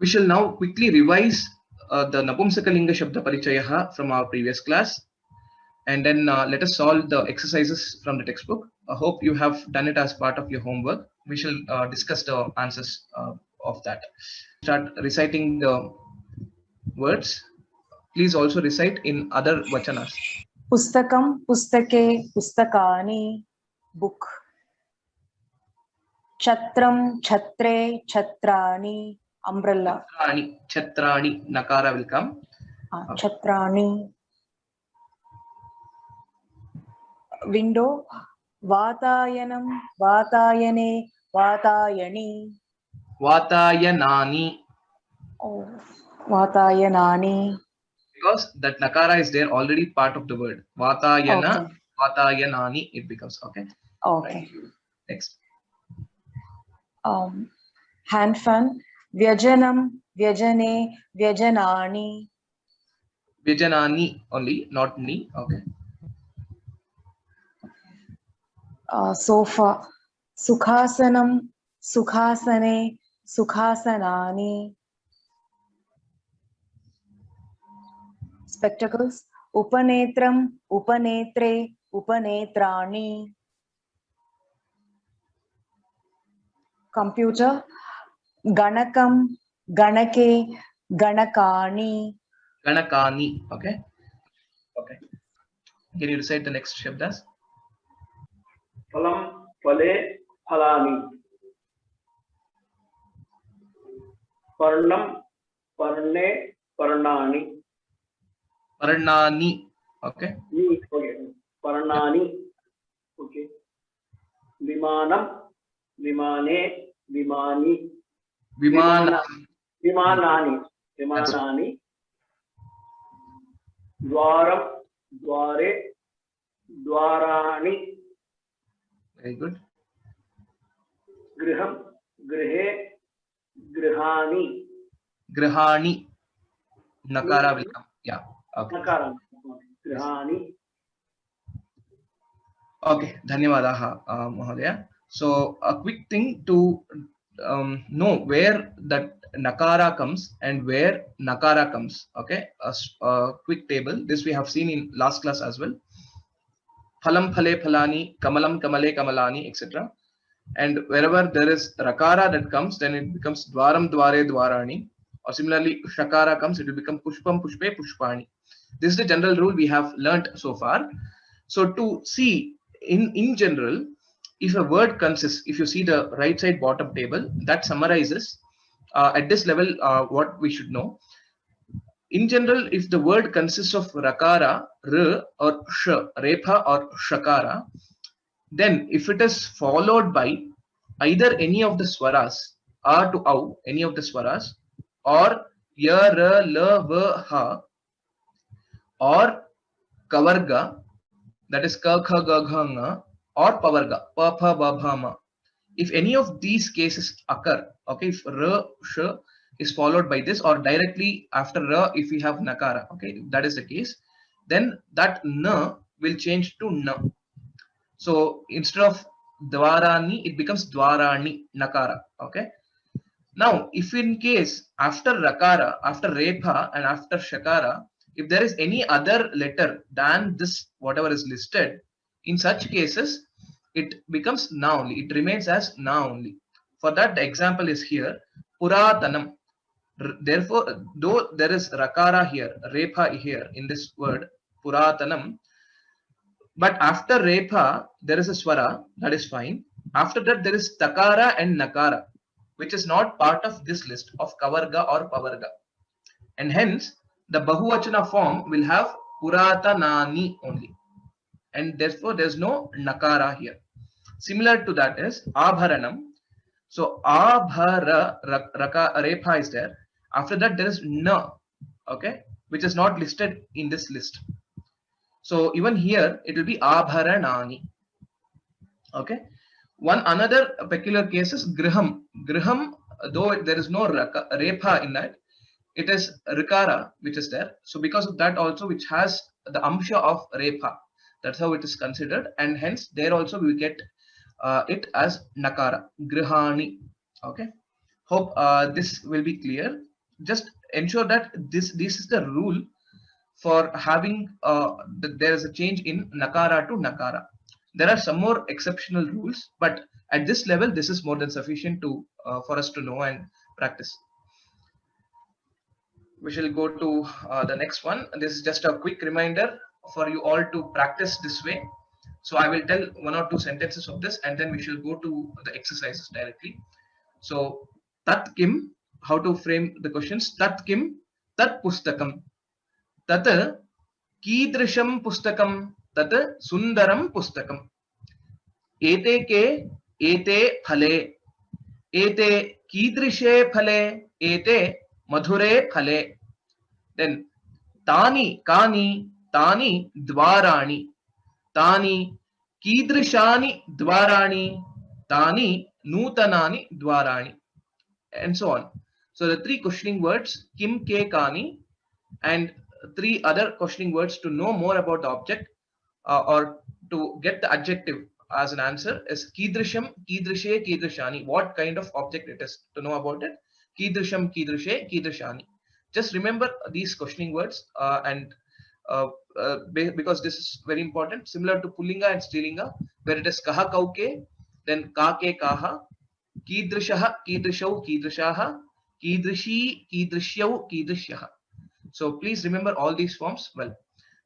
We shall now quickly revise the Napumsakalinga Shabda Parichayaha from our previous class, and then let us solve the exercises from the textbook. I hope you have done it as part of your homework. We shall discuss the answers of that. Start reciting the words. Please also recite in other vachanas. Pustakam, pustake, pustakani, book. Chatram, chhatre, chatrani, umbrella. Chatrani, nakara will come. Chatrani. Window. Vatayanam, vatayane, vatayani. Vatayanani. Oh, vatayanani. Because that nakara is there already part of the word. Vatayana, okay. Vatayanani, it becomes. Okay. Okay. Right. Next. Hand fan. Vyajanam, vyajane, vyajanani. Vyajanani only, not ni. Okay. Sofa. Sukhasanam, sukhasane, sukhasanani. Spectacles. Upanetram, upanetre, upanetrani. Computer. Ganakam, ganake, ganakani. Ganakani. Okay. Okay. Can you recite the next shabdas? Phalam, phale, phalani. Parnam, parne, parnani. Parnani. Okay. Okay. Parnani. Okay. Vimanam, vimane, vimani. Vimana. Vimanani. Vimanani. Dwaram, dware, dwarani. Very good. Griham, grihe, grihani. Grihani. Nakara will come. Yeah. Okay. Nakara. Grihani. Okay. Dhanyavadaha, Mahodaya. So a quick thing to know where that nakara comes and where nakara comes. Okay. A quick table. This we have seen in last class as well. Phalam phale phalani, kamalam kamale kamalani, etc. And wherever there is rakara that comes, then it becomes dwaram dware dwarani. Or similarly, shakara comes, it will become pushpam pushpe pushpani. This is the general rule we have learnt so far. So to see in general, if a word consists, if you see the right side bottom table, that summarizes at this level what we should know. In general, if the word consists of rakara, r or sh, repha or shakara, then if it is followed by either any of the swaras, a to au, any of the swaras, or ya, ra, la, va, ha, or kavarga, that is ka, kha, ga, gha, nga, or pavarga, pa, pha, ba, bha, ma. If any of these cases occur, okay, if ra, sh is followed by this, or directly after ra, if we have nakara, okay, if that is the case, then that na will change to na. So instead of dwarani, it becomes dwarani, nakara. Okay. Now, if in case after rakara, after repha and after shakara, if there is any other letter than this, whatever is listed, in such cases, it becomes na only. It remains as na only. For that, the example is here, puratanam. Therefore, though there is rakara here, repha here in this word, puratanam, but after repha, there is a swara, that is fine. After that, there is takara and nakara, which is not part of this list of kavarga or pavarga. And hence, the bahuvachana form will have puratanani only. And therefore, there is no nakara here. Similar to that is abharanam. So, abhara, repha is there. After that, there is na, okay, which is not listed in this list. So even here it will be abharanani. Okay. One another peculiar case is griham. Griham, though there is no repha in that, it is rikara which is there. So because of that also, which has the amsha of repha, that's how it is considered, and hence there also we get it as nakara, grihani. Okay. Hope this will be clear. just ensure that this is the rule for having there is a change in nakara to nakara. There are some more exceptional rules, but at this level, this is more than sufficient to for us to know and practice. We shall go to the next one. This is just a quick reminder for you all to practice this way. So I will tell one or two sentences of this, and then we shall go to the exercises directly. So tat kim, how to frame the questions? Tat kim, tat pustakam, tat कीदृशं पुस्तकं, तत् सुन्दरं पुस्तकम्, एते के, एते फले, एते कीदृशे फले, एते मधुरे फले. Then तानि कानि, तानि द्वाराणि, तानि कीदृशानि द्वाराणि, तानि नूतनानि द्वाराणि, and so on. So the three questioning words kim, ke, kani, and three other questioning words to know more about the object or to get the adjective as an answer is kidrisham, kidrishe, kidrishani. What kind of object it is to know about it. Kidrisham, kidrishe, kidrishani. Just remember these questioning words and because this is very important, similar to Pullinga and Strilinga, where it is kaha, kauke, then kake, kaha, kidrishaha, kidrishau, kidrishaha, kidrishi, kidrishyau, kidrishyaha. So please remember all these forms well.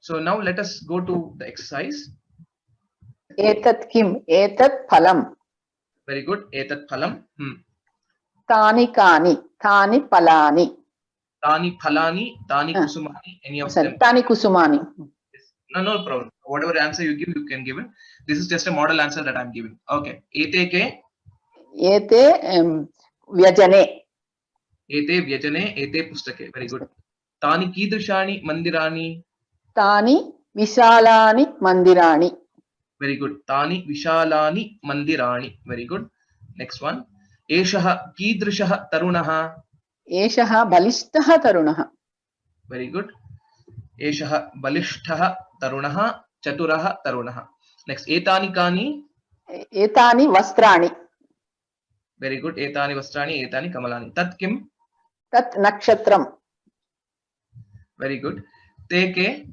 So now let us go to the exercise. Etat kim, etat phalam. Very good. Etat phalam. Tani kani, tani palani. Tani phalani, tani kusumani. Any of them? Tani kusumani. No problem. Whatever answer you give, you can give it. This is just a model answer that I'm giving. Okay. Ete ke? Ete vyajane. Ete vyajane, ete pustake. Very good. Tani kidrishani mandirani. Tani vishalani mandirani. Very good. Tani vishalani mandirani. Very good. Next one. Eshaha kidrishaha tarunaha. Eshaha balishtaha tarunaha. Very good. Eshaha balishtaha tarunaha, chaturaha tarunaha. Next. Etani kani. Etani vastrani. Very good. Etani vastrani, etani kamalani. Tat kim. Tat nakshatram. Very good. Te ke?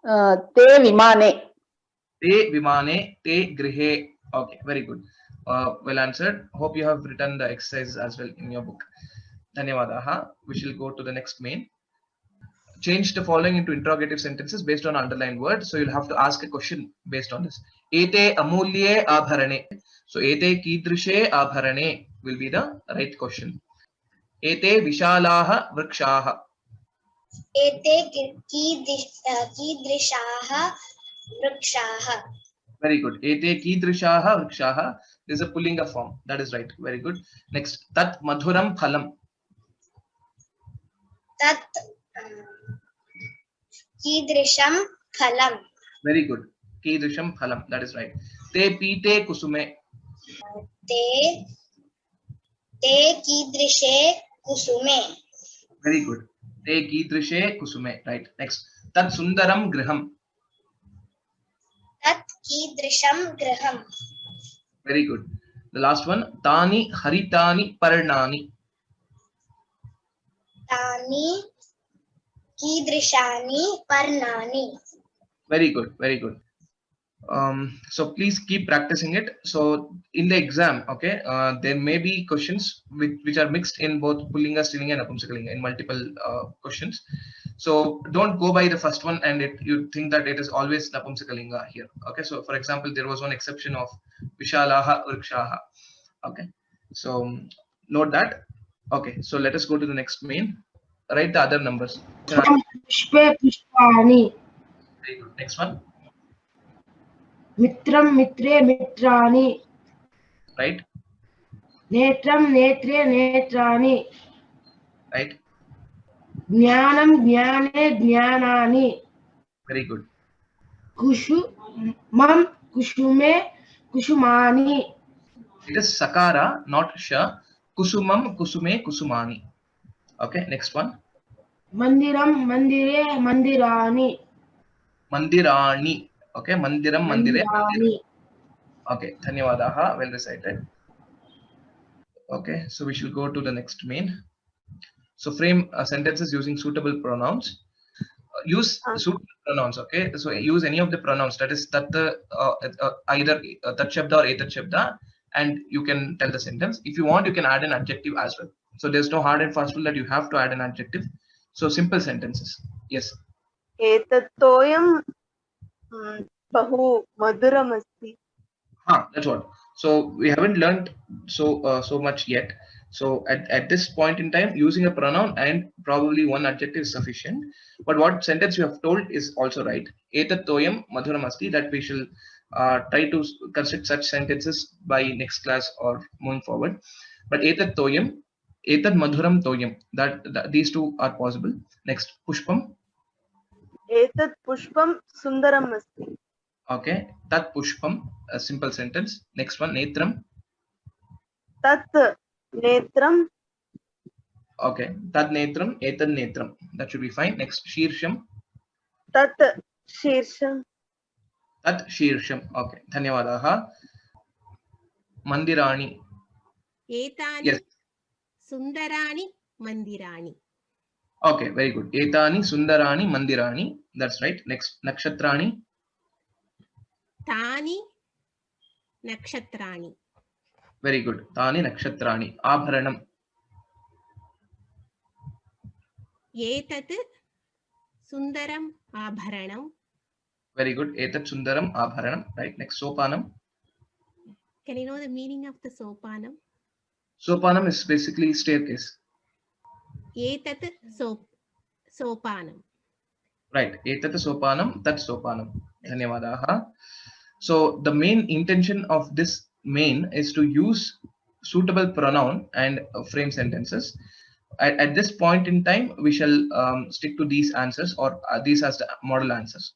Te vimane. Te vimane, te grihe. Okay, very good. Well answered. Hope you have written the exercise as well in your book. Dhanyavadaha. We shall go to the next main. Change the following into interrogative sentences based on underlined words. So you'll have to ask a question based on this. Ete amulye abharane. So ete kidrishe abharane will be the right question. Ete vishalaha vrikshaha. एते कीदृशाः वृक्षाः. Very good. Ete kidrishaha vrikshaha. This is a Pullinga form. That is right. Very good. Next. Tat madhuram phalam. तत् कीदृशं फलं. Very good. Kidrisham phalam. That is right. Te pite kusume. ते कीदृशे कुसुमे. Very good. Te kidrishe kusume. Right. Next. Tat sundaram griham. तत् कीदृशं गृहम्. Very good. The last one. Tani haritani parnani. तानि कीदृशानि पर्णानि. Very good. Very good. So please keep practicing it. So in the exam, okay, there may be questions which are mixed in both Pullinga, Strilinga, and Napumsakalinga in multiple questions. So don't go by the first one and you think that it is always Napumsakalinga here. Okay. So for example, there was one exception of Vishalaha Vrikshaha. Okay. So note that. Okay. So let us go to the next main. Write the other numbers. Pushpe pushpani. Very good. Next one. Mitram mitre mitrani. Right. Netram netre netrani. Right. Jnanam jnane jnanani. Very good. Kushumam kushume kushumani. It is sakara, not sha. Kusumam, kusume, kusumani. Okay, next one. Mandiram mandire mandirani. Mandirani. Okay, mandiram, mandire. Mandirani. Okay, dhanyavadaha. Well recited. Okay, so we shall go to the next main. So frame sentences using suitable pronouns. Use suitable pronouns. Okay, so use any of the pronouns, that is tat, either tat shabda or etat shabda, and you can tell the sentence. If you want, you can add an adjective as well. So there's no hard and fast rule that you have to add an adjective. So simple sentences. Yes. एतत्तोयं बहु मधुरमस्ति. That's what. So we haven't learned so much yet. So at this point in time, using a pronoun and probably one adjective is sufficient. But what sentence you have told is also right. Etat toyam madhuram asti. That we shall try to construct such sentences by next class or moving forward. But etat toyam, etat madhuram toyam. That these two are possible. Next, pushpam. एतत् पुष्पं सुन्दरम् अस्ति. Okay, tat pushpam. A simple sentence. Next one, netram. तत् नेत्रं. Okay, tad netram, etan netram. That should be fine. Next, shirsham. तत् शीर्षं. Tat shirsham. Okay, dhanyawadaha. Mandirani. एतानि Yes. सुन्दराणि मन्दिराणि. Okay, very good. Etani sundarani mandirani. That's right. Next, nakshatrani. तानि नक्षत्राणि. Very good. Tani nakshatrani. Abharanam. एतत् सुन्दरम् आभरणं. Very good. Etat sundaram abharanam. Right. Next, sopanam. Can you know the meaning of the sopanam? Sopanam is basically staircase. एतत् सोपानं. Right. Etat sopanam, tat sopanam. Dhanyawadaha. So the main intention of this main is to use suitable pronoun and frame sentences. At this point in time, we shall stick to these answers, or these as the model answers.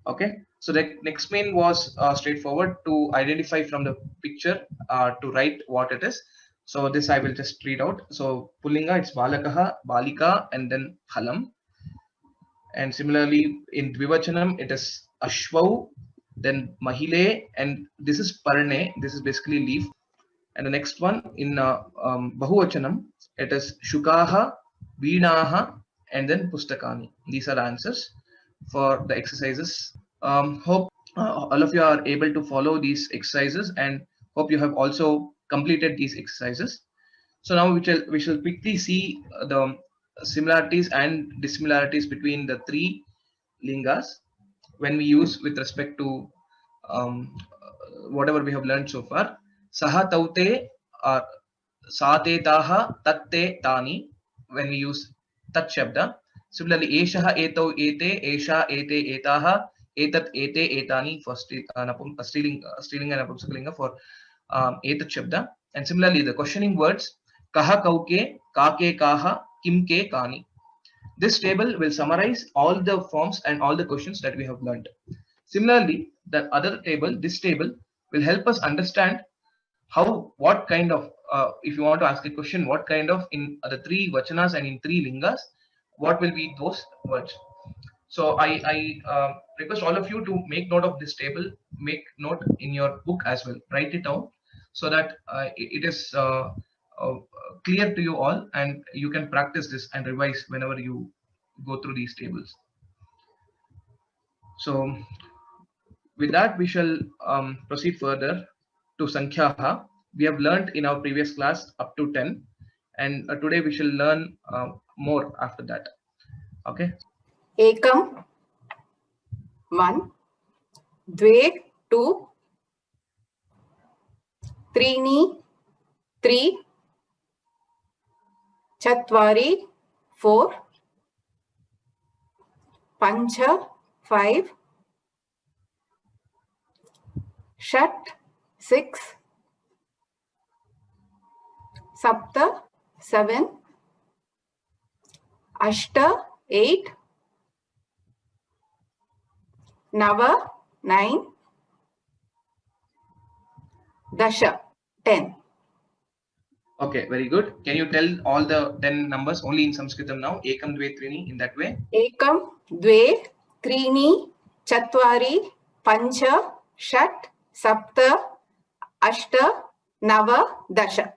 Okay. So the next main was straightforward, to identify from the picture to write what it is. So this I will just read out. So Pullinga, it's Balakaha, Balika, and then Halam. And similarly in Dvivachanam, it is Ashwau, then Mahile, and this is Parne. This is basically leaf. And the next one in Bahuvachanam, it is Shukaha, Veenaha, and then Pustakani. These are the answers for the exercises. Hope all of you are able to follow these exercises, and hope you have also completed these exercises. So now we shall quickly see the similarities and dissimilarities between the three lingas when we use with respect to whatever we have learned so far. Saha taute or sate taha tatte tani, when we use tat shabda. Similarly, eshaha etau ete, esha ete etaha, etat ete etani for strilinga and napumsakalinga for etat shabda. And similarly, the questioning words kaha kauke, kake kaha, kimke kani. This table will summarize all the forms and all the questions that we have learned. Similarly, the other table, this table, will help us understand what kind of, if you want to ask a question, what kind of, in the three vachanas and in three lingas, what will be those words. So I request all of you to make note of this table, make note in your book as well, write it down, so that it is clear to you all, and you can practice this and revise whenever you go through these tables. So with that, we shall proceed further to Sankhyaha. We have learned in our previous class up to 10, and today we shall learn more after that. Okay. Ekam 1, Dve 2, Trini 3, Chatvari 4, Pancha 5, Shat 6, Sapta 7, Ashta 8, Nava 9, Dasha 10. Okay, very good. Can you tell all the 10 numbers only in Sanskritam now? Ekam, Dve, Trini, in that way? Ekam, Dve, Trini, Chatvari, Pancha, Shat, Sapta, Ashta, Nava, Dasha.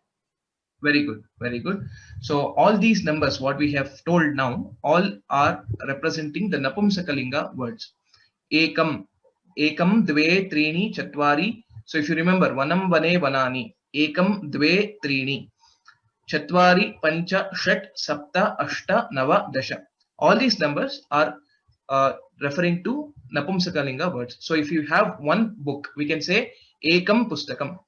Very good, very good. So all these numbers, what we have told now, all are representing the Napumsakalinga words. Ekam, ekam, dve, trini, chatvari. So if you remember, vanam, vane, vanani, ekam, dve, trini, chatvari, pancha, shat, sapta, ashta, nava, dasha. All these numbers are referring to Napumsakalinga words. So if you have one book, we can say ekam pustakam.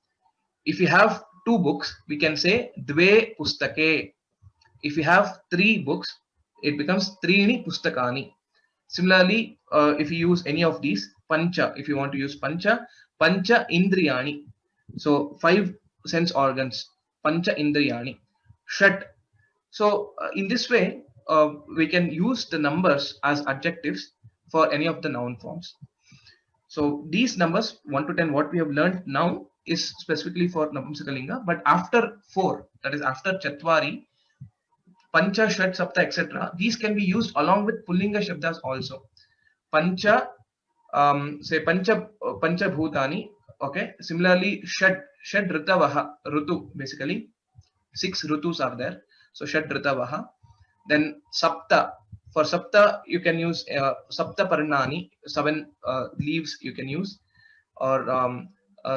If you have two books, we can say dve pustake. If you have three books, it becomes trini pustakani. Similarly, if you use any of these, pancha, if you want to use pancha, pancha indriyani. So 5 sense organs, pancha indriyani. Shat. So in this way, we can use the numbers as adjectives for any of the noun forms. So these numbers 1 to 10, what we have learned now is specifically for Napumsakalinga, but after 4, that is after Chatvari, Pancha, Shat, Sapta, etc., these can be used along with Pullinga Shabdas also. Pancha, say Pancha Bhutani, okay. Similarly, Shat Ritavaha, Rutu, basically 6 Rutus are there. So Shat Ritavaha. Then Sapta, for Sapta you can use Sapta Parnani, 7 leaves you can use, or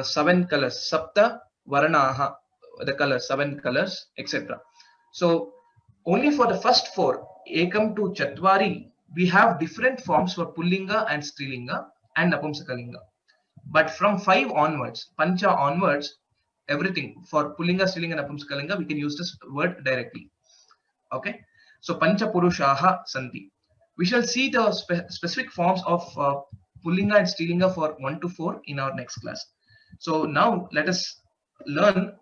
7 colors, Sapta Varanaha, the colors, 7 colors, etc. So only for the first 4, Ekam to Chatvari, we have different forms for Pullinga and Strilinga and Napumsakalinga. But from 5 onwards, Pancha onwards, everything for Pullinga, Strilinga, Napumsakalinga, we can use this word directly. Okay. So Pancha Purushaha Santi. We shall see the specific forms of Pullinga and Strilinga for 1 to 4 in our next class. So now let us learn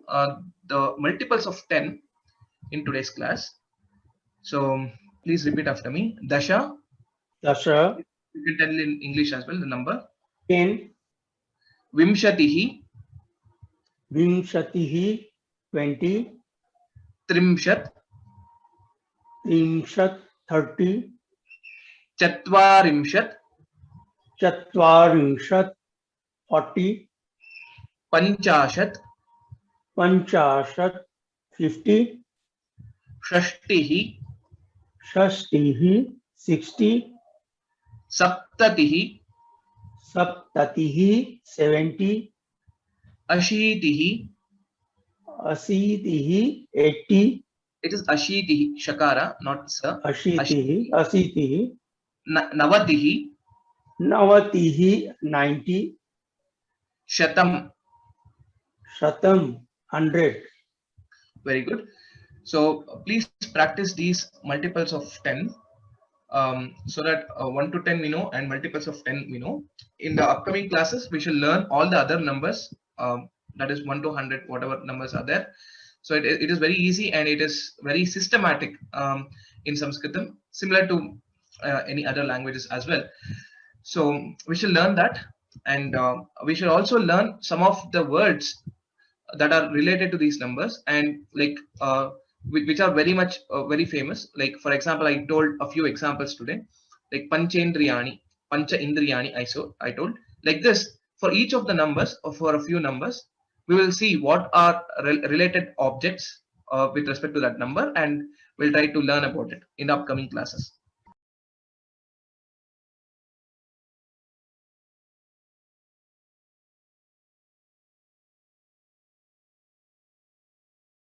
the multiples of 10 in today's class. So please repeat after me. Dasha. Dasha. You can tell in English as well the number. 10. Vimshatihi. Vimshatihi 20. Trimshat. Trimshat 30. Chatvarimshat. Chatvarimshat 40. Panchashat. Panchashat 50. Shashtihi. Shashtihi 60. Saptatihi. Saptatihi 70. Ashitihi. Asitihi 80. It is Ashitihi, Shakara, not Sa. Asitihi. Navatihi. Navatihi 90. Shatam. Shatam 100. Very good. So please practice these multiples of 10 so that 1 to 10 we know and multiples of 10 we know. In the upcoming classes, we shall learn all the other numbers, that is 1 to 100, whatever numbers are there. So it is very easy and it is very systematic in Sanskritam, similar to any other languages as well. So we shall learn that, and we shall also learn some of the words that are related to these numbers, and like which are very much very famous. Like for example, I told a few examples today, like Panchendriyani, Pancha Indriyani. I told like this for each of the numbers, or for a few numbers, we will see what are related objects with respect to that number, and we'll try to learn about it in the upcoming classes.